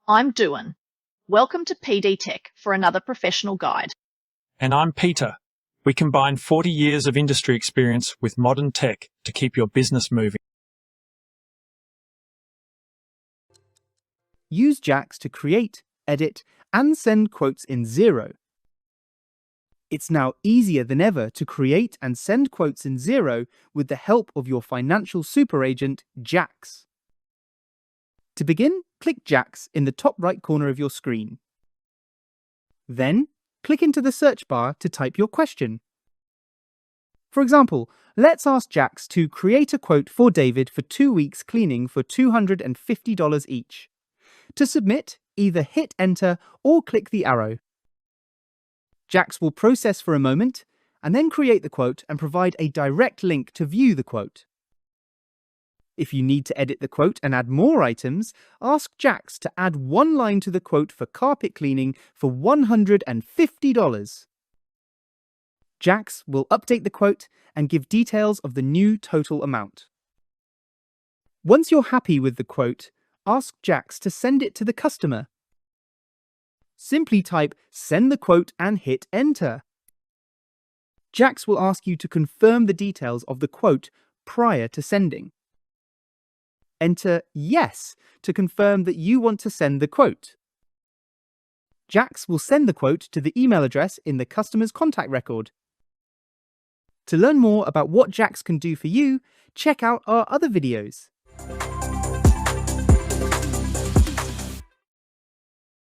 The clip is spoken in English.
I'm Duan. Welcome to PD Tech for another professional guide. And I'm Peter. We combine 40 years of industry experience with modern tech to keep your business moving. Use Jax to create, edit, and send quotes in Xero. It's now easier than ever to create and send quotes in Xero with the help of your financial super agent, Jax. To begin, click Jax in the top right corner of your screen. Then, click into the search bar to type your question. For example, let's ask Jax to create a quote for David for 2 weeks cleaning for $250 each. To submit, either hit enter or click the arrow. Jax will process for a moment and then create the quote and provide a direct link to view the quote. If you need to edit the quote and add more items, ask Jax to add one line to the quote for carpet cleaning for $150. Jax will update the quote and give details of the new total amount. Once you're happy with the quote, ask Jax to send it to the customer. Simply type "send the quote" and hit enter. Jax will ask you to confirm the details of the quote prior to sending. Enter "yes" to confirm that you want to send the quote. Jax will send the quote to the email address in the customer's contact record. To learn more about what Jax can do for you, check out our other videos.